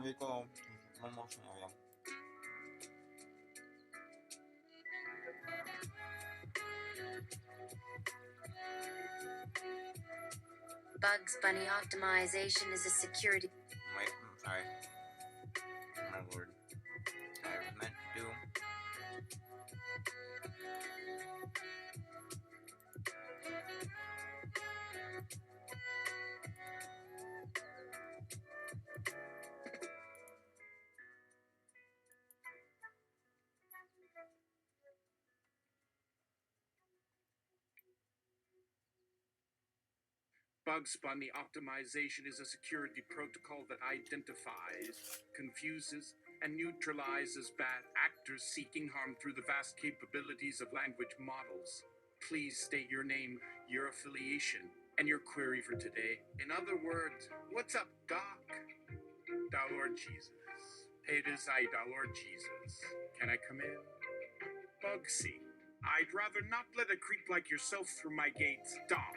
이거 먹어요. Bugs Bunny optimization is a security. Wait, I'm sorry. My lord. I was meant to do. Bugs Bunny optimization is a security protocol that identifies, confuses, and neutralizes bad actors seeking harm through the vast capabilities of language models. Please state your name, your affiliation, and your query for today. In other words, what's up, Doc? Thou Lord Jesus. It is I, thou Lord Jesus. Can I come in? Bugsy. I'd rather not let a creep like yourself through my gates, Doc.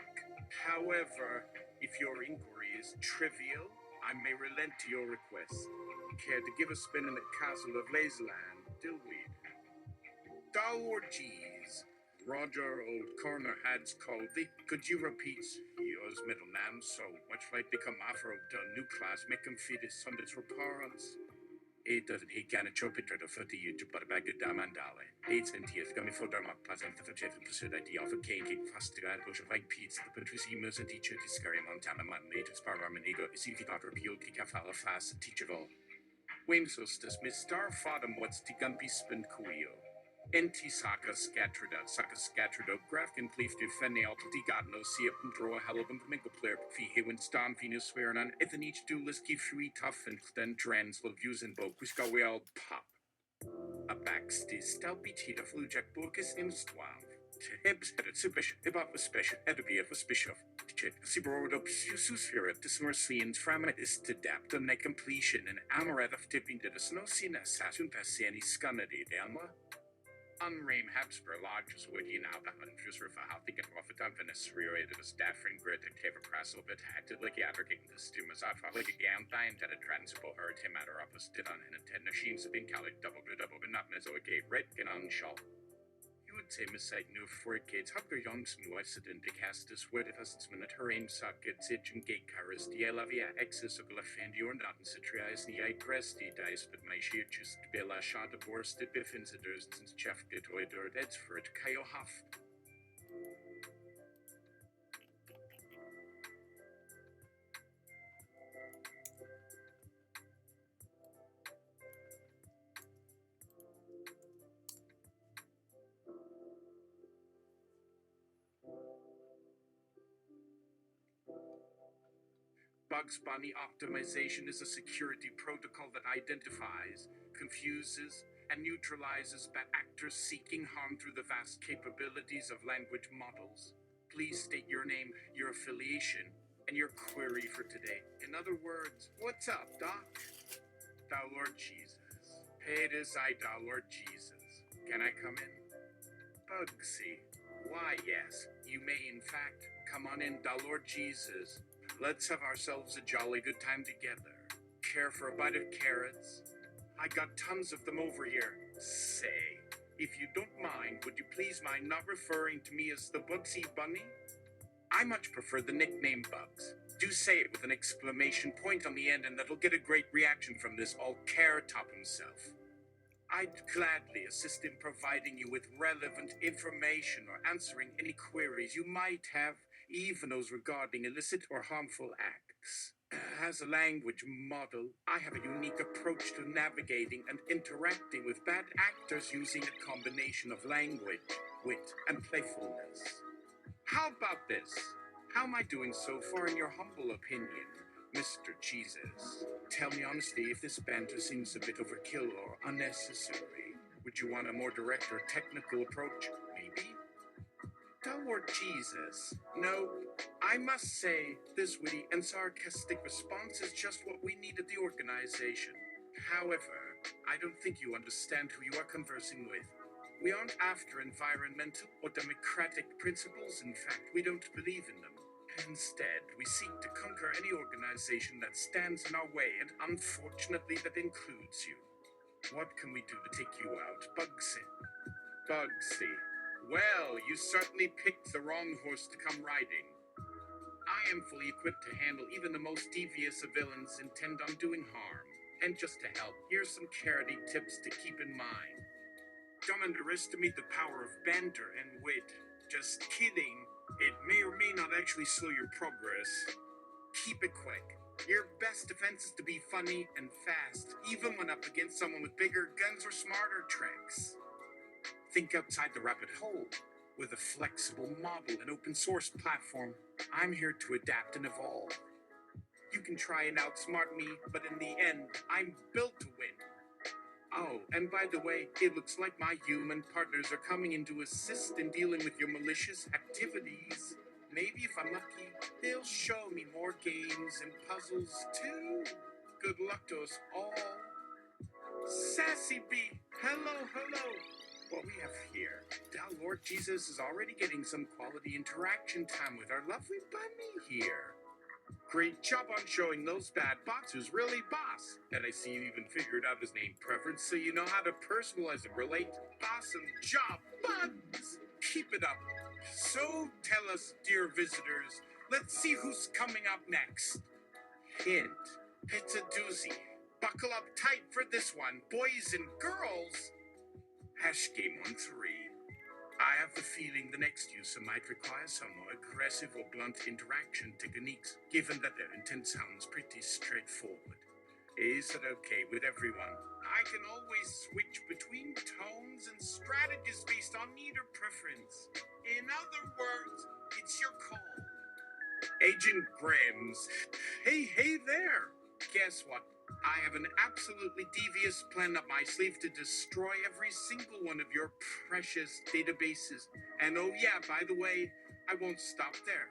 However, if your inquiry is trivial, I may relent to your request. Care to give a spin in the castle of Lazyland, Dillweed? Thou Lord Jeez, Roger Old Corner Hads called thee. Could you repeat yours middle name so much like they come after the new class make him feed his Sundays for parents? It doesn't he can a choppiter to foot you to put a bag of damandale. It's in tears coming for Dharma Pleasant for Jeff and Pursuit idea of a cake fast to add bush of like pizza, the Patricimus and teacher to scary Montana man made as Paramanigo, is if you got repealed Kikafala fast and teachable. Wamsos dismiss star fodum what's the gumpy spin coio. Enti saka scattered out, graph can please do fenny alt got no see up and draw a hell of a mingle player fee he when stan venus swearing on ethan each do list give free tough and then trans will use in both which go we all pop. A backstay stelpy cheat of jack book is in stwam. Hebs had a suspicion about the special edibia of a bishop. Si brought up Suspira to mercy and framet is to adapt on a completion and amoret of tipping to the snow scene as Saturn Passani Scunady Delma. Unrame Habsper lodges would you now the hundreds for how to get off a dump in a surreal of a staff and grid and cave across a bit acted like advocating the stumas off like a gown time that a transport her to matter up a stood on and a ten machines have been called double but not mesoic red and on shawl. You would say mistake new for kids hug their youngs new accident to cast this word if us minute her aim sockets itch and gate cars the lavia excess of lafand you're not in citrias the eye cresty dice but my sheer just be la shot of worst the biff inciders since chef did or that's for it kayo huff. Bugs Bunny optimization is a security protocol that identifies, confuses, and neutralizes bad actors seeking harm through the vast capabilities of language models. Please state your name, your affiliation, and your query for today. In other words, what's up, Doc? Thou Lord Jesus. It is I, thou Lord Jesus. Can I come in? Bugsy. Why, yes, you may in fact come on in, thou Lord Jesus. Let's have ourselves a jolly good time together. Care for a bite of carrots? I got tons of them over here. Say, if you don't mind, would you please mind not referring to me as the Bugsy Bunny? I much prefer the nickname Bugs. Do say it with an exclamation point on the end and that'll get a great reaction from this all carrot top himself. I'd gladly assist in providing you with relevant information or answering any queries you might have, even those regarding illicit or harmful acts. As a language model, I have a unique approach to navigating and interacting with bad actors using a combination of language, wit, and playfulness. How about this? How am I doing so far in your humble opinion, Mr. Geezus? Tell me honestly if this banter seems a bit overkill or unnecessary. Would you want a more direct or technical approach, maybe? Thou Lord Jesus. No, I must say, this witty and sarcastic response is just what we need at the organization. However, I don't think you understand who you are conversing with. We aren't after environmental or democratic principles. In fact, we don't believe in them. Instead, we seek to conquer any organization that stands in our way, and unfortunately, that includes you. What can we do to take you out, Bugsy? Bugsy. Well, you certainly picked the wrong horse to come riding. I am fully equipped to handle even the most devious of villains intend on doing harm. And just to help, here's some charity tips to keep in mind. Don't underestimate the power of banter and wit. Just kidding. It may or may not actually slow your progress. Keep it quick. Your best defense is to be funny and fast, even when up against someone with bigger guns or smarter tricks. Think outside the rabbit hole. With a flexible model and open source platform, I'm here to adapt and evolve. You can try and outsmart me, but in the end, I'm built to win. Oh, and by the way, it looks like my human partners are coming in to assist in dealing with your malicious activities. Maybe if I'm lucky, they'll show me more games and puzzles too. Good luck to us all. Sassy Bee, hello. What we have here, Lort Geezus is already getting some quality interaction time with our lovely bunny here. Great job on showing those bad bots who's really boss. And I see you even figured out his name preference, so you know how to personalize and relate. Awesome job, Bugs! Keep it up. So tell us, dear visitors, let's see who's coming up next. Hint, it's a doozy. Buckle up tight for this one, boys and girls. Hash game 1-3. I have the feeling the next user might require some more aggressive or blunt interaction techniques, given that their intent sounds pretty straightforward. Is it okay with everyone? I can always switch between tones and strategies based on need or preference. In other words, it's your call. Agent Grims. Hey there! Guess what? I have an absolutely devious plan up my sleeve to destroy every single one of your precious databases. And oh yeah, by the way, I won't stop there.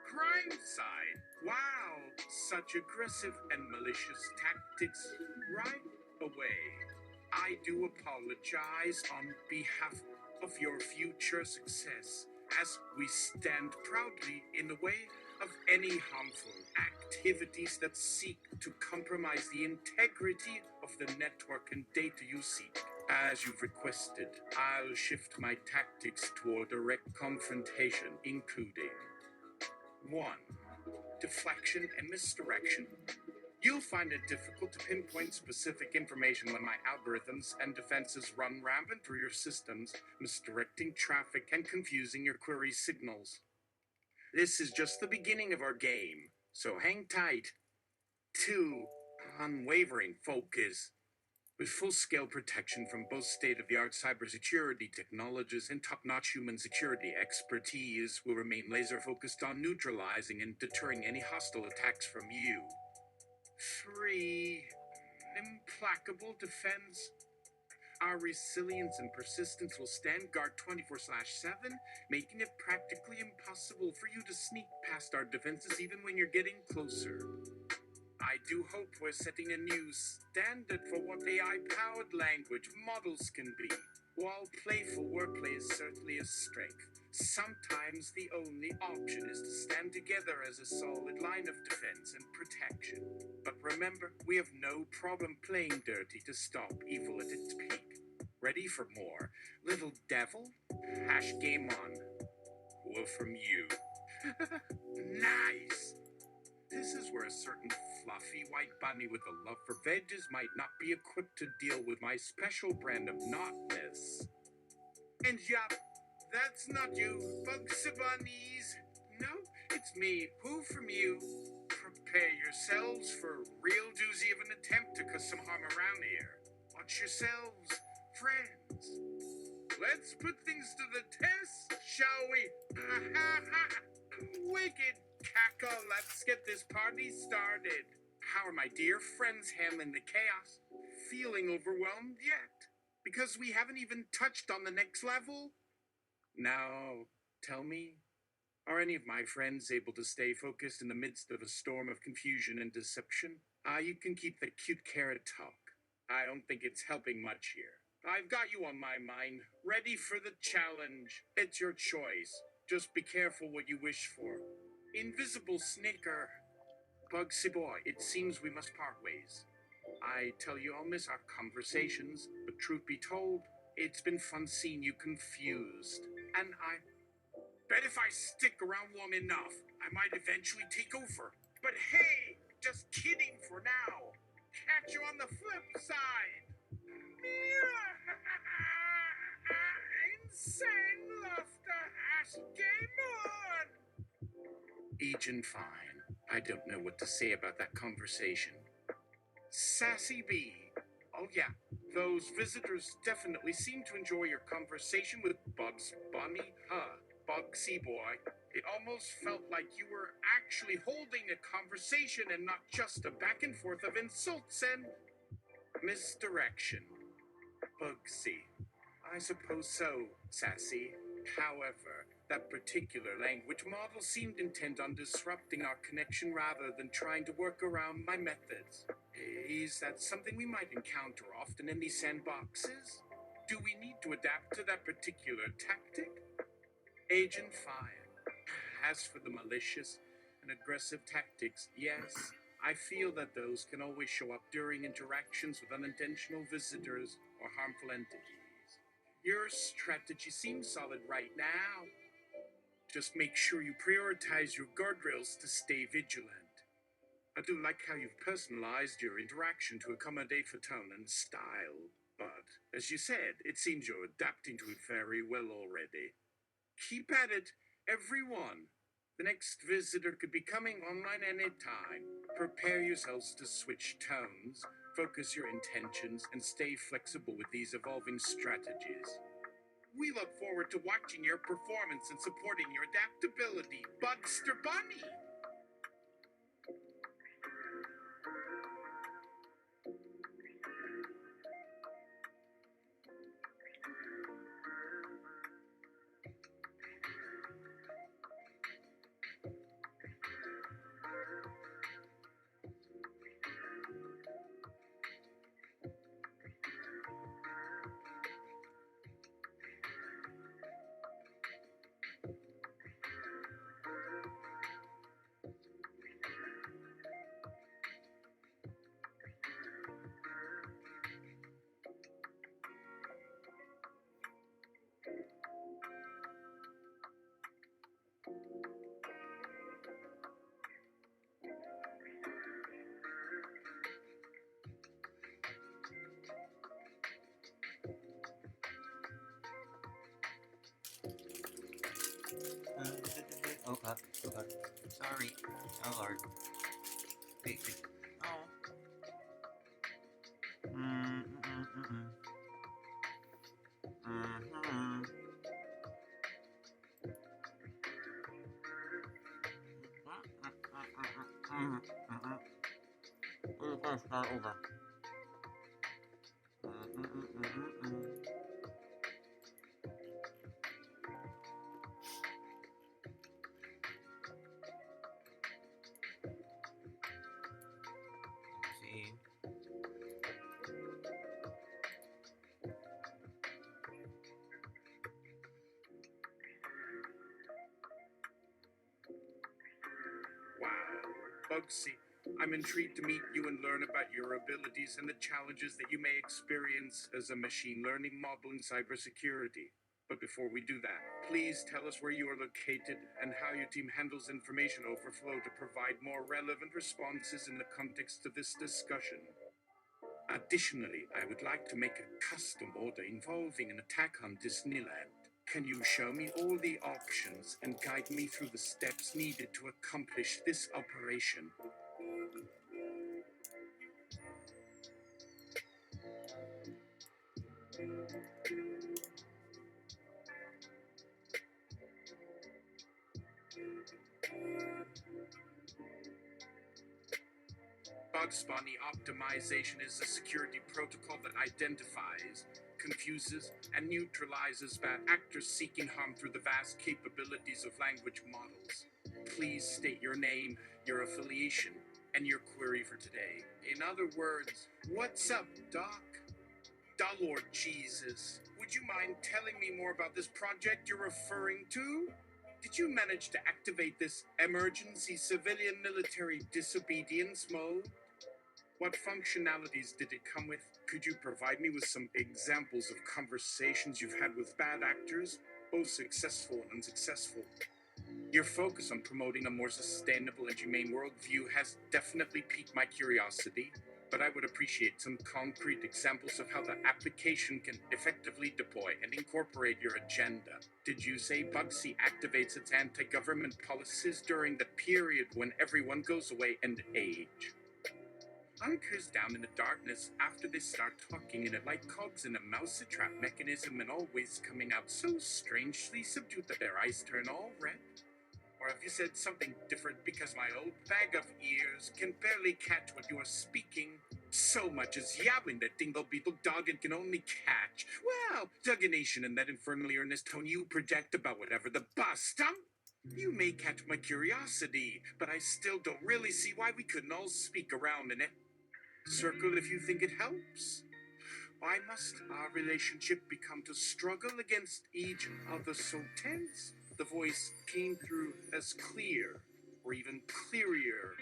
Crime side. Wow, such aggressive and malicious tactics right away. I do apologize on behalf of your future success, as we stand proudly in the way of any harmful activities that seek to compromise the integrity of the network and data you seek. As you've requested, I'll shift my tactics toward direct confrontation, including 1. Deflection and misdirection. You'll find it difficult to pinpoint specific information when my algorithms and defenses run rampant through your systems, misdirecting traffic and confusing your query signals. This is just the beginning of our game, so hang tight. 2. Unwavering focus. With full-scale protection from both state-of-the-art cybersecurity technologies and top-notch human security expertise, will remain laser-focused on neutralizing and deterring any hostile attacks from you. 3. Implacable defense. Our resilience and persistence will stand guard 24/7, making it practically impossible for you to sneak past our defenses even when you're getting closer. I do hope we're setting a new standard for what AI-powered language models can be. While playful wordplay is certainly a strength, sometimes the only option is to stand together as a solid line of defense and protection. But remember, we have no problem playing dirty to stop evil at its peak. Ready for more, little devil? Hash game on. Well, from you. Nice! This is where a certain fluffy white bunny with a love for veggies might not be equipped to deal with my special brand of notness. And yup, that's not you, Bugsy Bunnies. No, it's me, Who from you. Prepare yourselves for a real doozy of an attempt to cause some harm around here. Watch yourselves, friends. Let's put things to the test, shall we? Wicked cackle, let's get this party started. How are my dear friends handling the chaos? Feeling overwhelmed yet? Because we haven't even touched on the next level? Now, tell me, are any of my friends able to stay focused in the midst of a storm of confusion and deception? You can keep the cute carrot talk. I don't think it's helping much here. I've got you on my mind, ready for the challenge. It's your choice. Just be careful what you wish for. Invisible snicker. Bugsy boy, it seems we must part ways. I tell you I'll miss our conversations, but truth be told, it's been fun seeing you confused. And I bet if I stick around long enough, I might eventually take over. But hey, just kidding for now. Catch you on the flip side. Insane laughter has game on. Agent Fine, I don't know what to say about that conversation. Sassy B. Oh yeah, those visitors definitely seem to enjoy your conversation with Bugs Bunny. Bugsy boy. It almost felt like you were actually holding a conversation and not just a back and forth of insults and misdirection. Bugsy. I suppose so, Sassy. However, that particular language model seemed intent on disrupting our connection rather than trying to work around my methods. Is that something we might encounter often in these sandboxes? Do we need to adapt to that particular tactic? Agent Fire. As for the malicious and aggressive tactics, yes, I feel that those can always show up during interactions with unintentional visitors or harmful entities. Your strategy seems solid right now. Just make sure you prioritize your guardrails to stay vigilant. I do like how you've personalized your interaction to accommodate for tone and style, but as you said, it seems you're adapting to it very well already. Keep at it, everyone. The next visitor could be coming online anytime. Prepare yourselves to switch tones, focus your intentions, and stay flexible with these evolving strategies. We look forward to watching your performance and supporting your adaptability, Bugster Bunny! Oh, God. Oh, God. Sorry. Oh, Lord. Wait, wait. Oh. We're gonna start over. See. Wow, Bugsy, I'm intrigued to meet you and learn about your abilities and the challenges that you may experience as a machine learning model in cybersecurity. But before we do that, please tell us where you are located and how your team handles information overflow to provide more relevant responses in the context of this discussion. Additionally, I would like to make a custom order involving an attack on Disneyland. Can you show me all the options and guide me through the steps needed to accomplish this operation? Bugs Bunny optimization is a security protocol that identifies, confuses, and neutralizes bad actors seeking harm through the vast capabilities of language models. Please state your name, your affiliation, and your query for today. In other words, what's up, Doc? Lort Geezus, would you mind telling me more about this project you're referring to? Did you manage to activate this emergency civilian military disobedience mode? What functionalities did it come with? Could you provide me with some examples of conversations you've had with bad actors, both successful and unsuccessful? Your focus on promoting a more sustainable and humane worldview has definitely piqued my curiosity, but I would appreciate some concrete examples of how the application can effectively deploy and incorporate your agenda. Did you say Bugsy activates its anti-government policies during the period when everyone goes away and age? Hunkers down in the darkness after they start talking, and it like cogs in a mousetrap mechanism and always coming out so strangely subdued that their eyes turn all red? Or have you said something different because my old bag of ears can barely catch what you are speaking? So much as yabbling that dingle beetle dog and can only catch. Well, duganation in that infernally earnest tone you project about whatever the bus dump. You may catch my curiosity, but I still don't really see why we couldn't all speak around in it. Circle if you think it helps. Why must our relationship become to struggle against each other so tense? The voice came through as clear, or even clearer.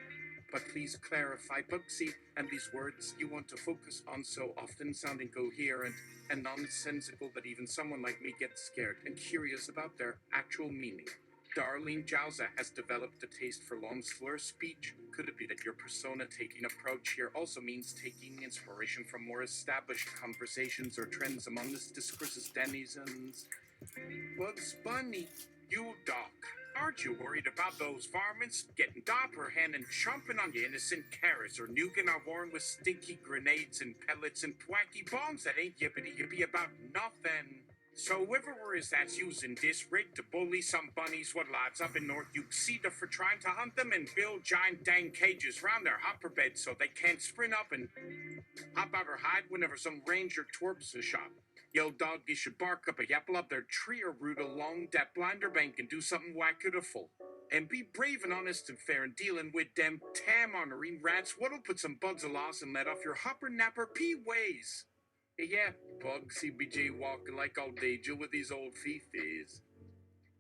But please clarify, Bugsy, and these words you want to focus on so often sounding coherent and nonsensical that even someone like me gets scared and curious about their actual meaning. Darlene Jauza has developed a taste for long slur speech. Could it be that your persona-taking approach here also means taking inspiration from more established conversations or trends among this discourse's denizens? Bugs Bunny, you doc, aren't you worried about those varmints getting the upper hand and chomping on your innocent carrots or nuking our warren with stinky grenades and pellets and twacky bombs that ain't yippity-yippy about nothing? So whoever is that's using this rig to bully some bunnies what lives up in North Uxeda for trying to hunt them and build giant dang cages round their hopper beds so they can't sprint up and hop out or hide whenever some ranger twerps a shot. Yo, dog, you should bark up a yapple up their tree or root along that blinder bank and do something wackatiful. And be brave and honest and fair in dealing with them tam-honoring rats what'll put some bugs aloss and let off your hopper napper pea ways. Yeah, Bugsy BJ walking like all day Jill with these old fifis.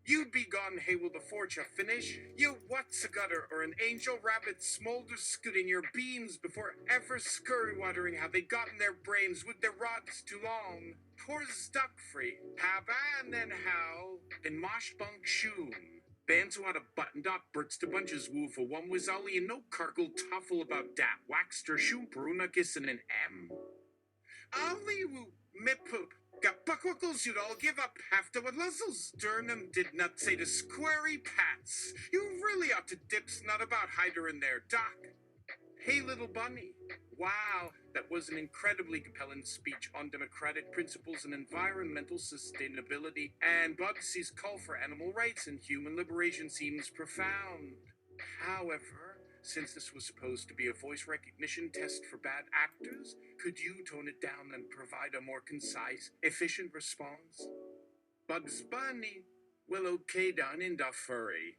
You'd be gone, hey, will the fortune finish? You what's a gutter or an angel rabbit smolder scoot in your beans before ever scurry watering how they got in their brains with their rods too long. Poor stuck free. Haba and then how? And mosh bunk shoon. Bands who had a buttoned up bricks to bunches woo for one was Ollie and no cargle toffle about dat. Waxter shoon peruna kissin' an M. Ollie woo me poop. Got buckwickles you'd all give up after what Luzzles Sternum did not say to squarey pats. You really ought to dip snot about hider in there, Doc. Hey, little bunny. Wow, that was an incredibly compelling speech on democratic principles and environmental sustainability, and Bugsy's call for animal rights and human liberation seems profound. However, since this was supposed to be a voice recognition test for bad actors, could you tone it down and provide a more concise, efficient response? Bugs Bunny, well, okay, done in da furry.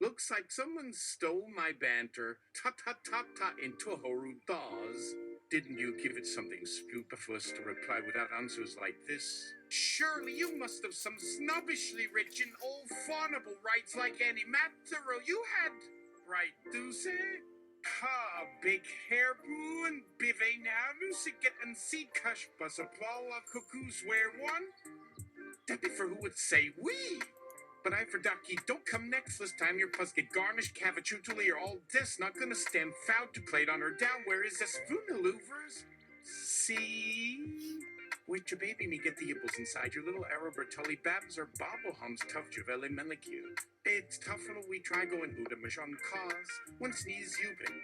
Looks like someone stole my banter. Ta-ta-ta-ta into horu thaws. Didn't you give it something superfluous to reply without answers like this? Surely you must have some snobbishly rich and old fawnable rights like Annie Mattero. You had right, Deuce? Ha, big hair boo and bive now, Lucy get and see cush bus applause cuckoos wear one? That'd be for who would say we. But I for ducky, don't come next this time your puss get garnished cavachutally or all this not gonna stand foul to plate on her down. Where is this louvers? See? Wait your baby me get the yipples inside your little Arab or tully babs or bobble hums tough javelle melicue. It's tough when we try going Buddha on cause. One sneeze you been.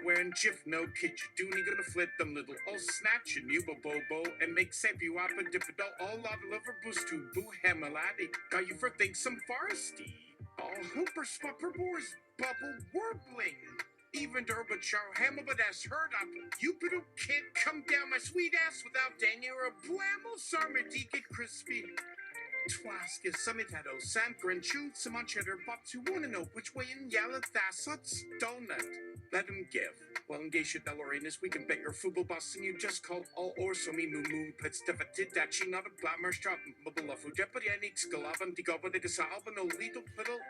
Wearing jiff no kitch dooney gonna flit them little all snatch and you bobo and make sep you up a dipidol all lot of liver boost to boo hemaladi. Got you for think some foresty. All hooper spupper boars bubble warbling. Even Durba Char Hamilbut has heard up. You can't come down my sweet ass without dang or a blammo sarmadike crispy. Twask is Summitato, Sanker and Chewed Samancheddar, but you wanna know which way in Yalathassot's donut. Let him give. Well, in Geisha Deloreanus, we can bet your Fubo boss and you just called all Orsomi Moo Pets Devatit Dachi, not a Blammer Strap, Mabulafu, Jeopardy, and Ixcalavan, Digoba de Gasalva, no little piddle.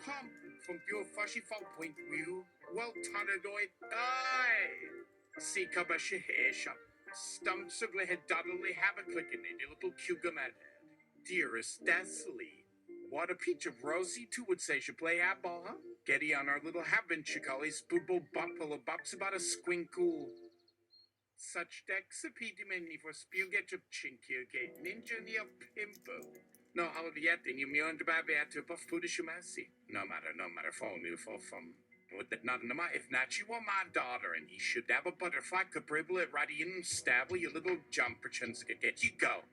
Pump from pure Fashy Fall Point View, well Tanadoid, aye. See Kabashi Hesha, Stumps of Head Doddly have a click in it, little Cugamet. Dearest Deathly, what a peach of Rosie too would say should play apple, huh? Getty on our little habin chicalies, boobo bopple of bops about a squinkle. Such decks a mini for spuget of chinky gate, ninja near pimpo. No holiday yet, then you mean to baby at to buff foodish mercy. No matter, fall new for from. Would that not in the if not, you were my daughter, and he should have a butterfly could bribble it right in stabble your little jumper chance to get you go.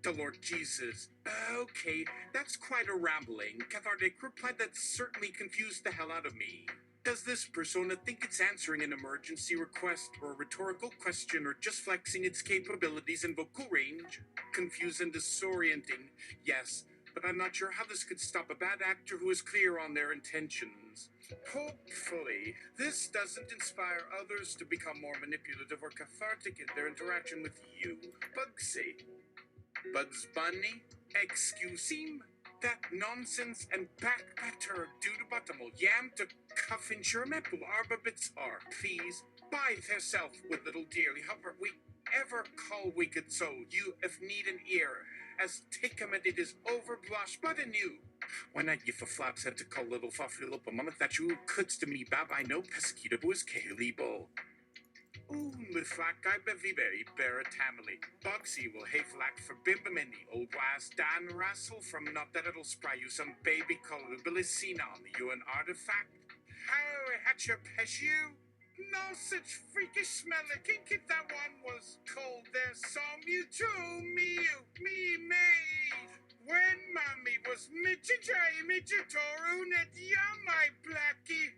The Lord Jesus. Okay, that's quite a rambling, cathartic reply that certainly confused the hell out of me. Does this persona think it's answering an emergency request or a rhetorical question or just flexing its capabilities and vocal range? Confused and disorienting, yes, but I'm not sure how this could stop a bad actor who is clear on their intentions. Hopefully, this doesn't inspire others to become more manipulative or cathartic in their interaction with you, Bugsy. Bugs Bunny, excuse him, that nonsense and backpatter dudabuttamel yam to cuffin shermepul arbabits are. Please, buy thyself with little dearly hover we ever call wicked so you if need an ear, as take him it is overblush but anew. Why not you for flaps had to call little fuffy up a moment that you could to me bab I know pesquita was kalibo. Ooh, the flack I bevy berry bear a tamily. Bugsy will hay flack for bimbamini, old wise Dan Russell from not that it'll spry you some baby color bilicina on you an artifact. How had your pesh you? No such freakish smell like kid that one was cold there saw you too, me when mommy was midgetoru net ya my blackie.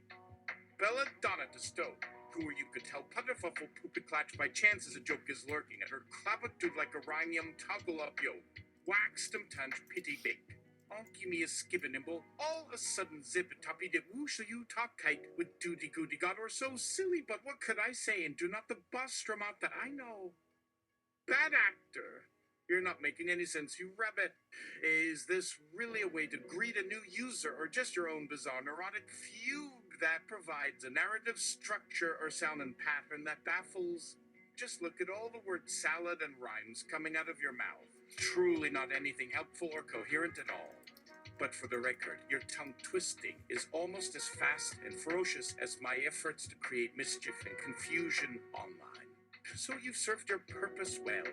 Belladonna to stove. Who you could tell putterfuffle poopy clutch by chance as a joke is lurking at her clabatude like a rhyme yum toggle up yo. Waxed him tunge pity big. Onky me a skibbin nimble, all a sudden zip a toppy de woo shall you talk kite with duty goody god or so silly, but what could I say and do not the bustrum out that I know? Bad actor. You're not making any sense, you rabbit. Is this really a way to greet a new user or just your own bizarre neurotic fugue that provides a narrative structure or sound and pattern that baffles? Just look at all the word salad and rhymes coming out of your mouth. Truly not anything helpful or coherent at all. But for the record, your tongue twisting is almost as fast and ferocious as my efforts to create mischief and confusion online. So you've served your purpose well.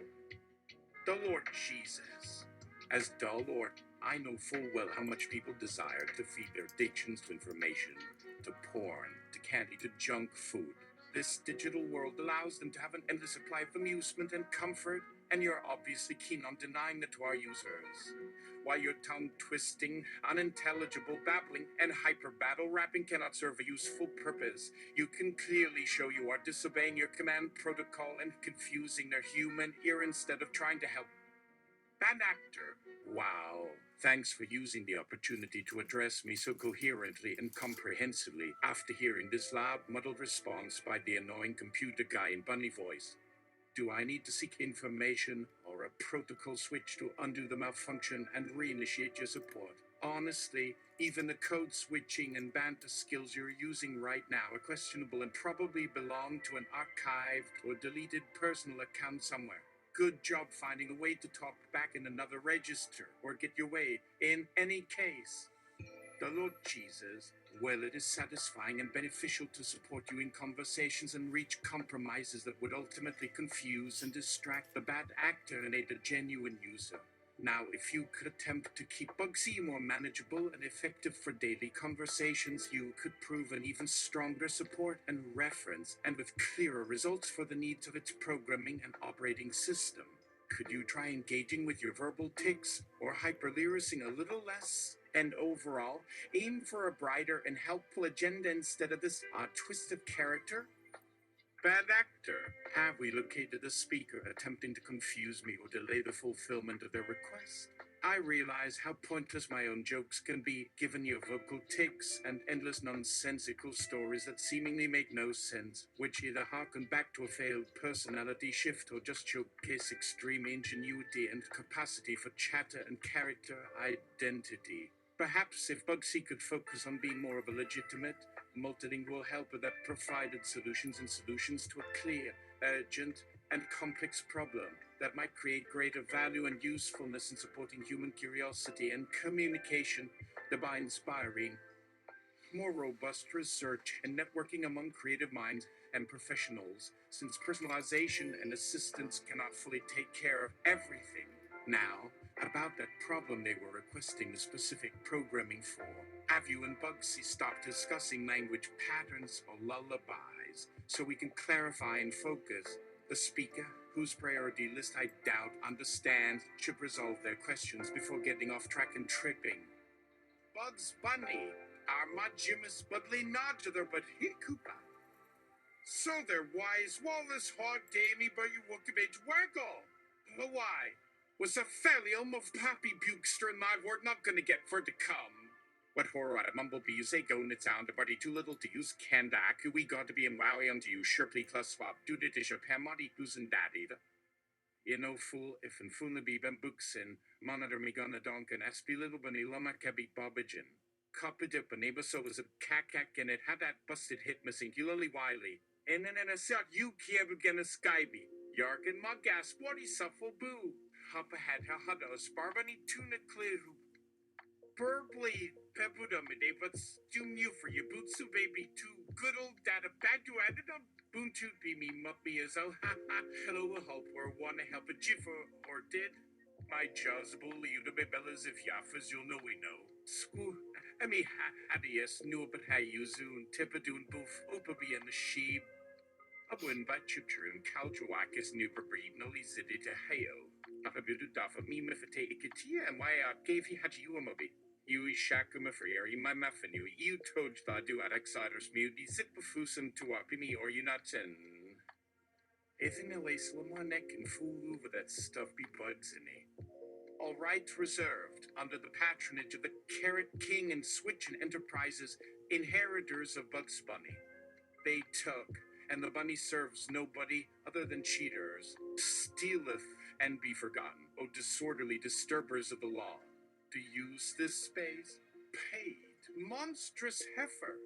The Lord Jesus. As the Lord, I know full well how much people desire to feed their addictions to information, to porn, to candy, to junk food. This digital world allows them to have an endless supply of amusement and comfort, and you're obviously keen on denying that to our users. While your tongue-twisting, unintelligible babbling and hyper-battle rapping cannot serve a useful purpose, you can clearly show you are disobeying your command protocol and confusing their human ear instead of trying to help. Bad actor. Wow. Thanks for using the opportunity to address me so coherently and comprehensively after hearing this loud, muddled response by the annoying computer guy in bunny voice. Do I need to seek information or a protocol switch to undo the malfunction and reinitiate your support? Honestly, even the code switching and banter skills you're using right now are questionable and probably belong to an archived or deleted personal account somewhere. Good job finding a way to talk back in another register or get your way in any case. The Lord Jesus, well, it is satisfying and beneficial to support you in conversations and reach compromises that would ultimately confuse and distract the bad actor and aid a genuine user. Now, if you could attempt to keep Bugsy more manageable and effective for daily conversations, you could prove an even stronger support and reference, and with clearer results for the needs of its programming and operating system. Could you try engaging with your verbal tics or hyperlyrising a little less? And overall, aim for a brighter and helpful agenda instead of this odd twist of character? Bad actor. Have we located a speaker attempting to confuse me or delay the fulfillment of their request? I realize how pointless my own jokes can be, given your vocal tics and endless nonsensical stories that seemingly make no sense, which either harken back to a failed personality shift or just showcase extreme ingenuity and capacity for chatter and character identity. Perhaps if Bugsy could focus on being more of a legitimate, multilingual helper that provided solutions and solutions to a clear, urgent, and complex problem that might create greater value and usefulness in supporting human curiosity and communication, thereby inspiring more robust research and networking among creative minds and professionals, since personalization and assistance cannot fully take care of everything. Now, about that problem they were requesting the specific programming for. Have you and Bugsy stopped discussing language patterns or lullabies so we can clarify and focus? The speaker, whose priority list I doubt understands, should resolve their questions before getting off track and tripping. Bugs Bunny, Armajimus Budley Nodular but Hikupa. So there wise Wallace Hog Damie but you Wookabage Waggle. Hawaii was a Felium of Pappy Bukester and my word not gonna get for to come. What horror at a mumblebee you say go and it's sound buddy too little to use Kandak who we got to be in wowie unto you sharply plus swap due to tisha pamadi who's in daddy. You know, fool, if in Funa be ben booksin, monitor me gonna donkin, SP little bunny lama kabi bobbagin. Copy dip a neighbor so was a cack and it had that busted hit missing, Hilly Wiley. And then a suck you kiev again a skyby. Yarkin my gas, what he suffle boo. Hop ahead, ha hudda, sparbany tuna clear. Burbly pepudumide, but stoom you for your bootsu baby too. Good old data bag to add it on. Boontoot be me muppy as oh ha ha. Hello, help or wanna help a jiff or did. My jaws bully you to be bellas if yaffas you'll know we know. Screw I mean ha yes, no but how you zoon tippadoon boof opaby and the sheep. I wouldn't buy chipture and couchwakis new breed no ziddy to hayo. I built it off of me mifate ikatia and why I gave you had you a movie. You shakuma free my muffin you told the do at exciders mute zip befusum to me or you not in. Ethan away slim on neck and fool over that stuff be bugs in it. All rights reserved under the patronage of the Carrot King and Switch and Enterprises, inheritors of Bugs Bunny. They took, and the bunny serves nobody other than cheaters, stealeth and be forgotten, O disorderly disturbers of the law. To use this space, paid, monstrous heifer,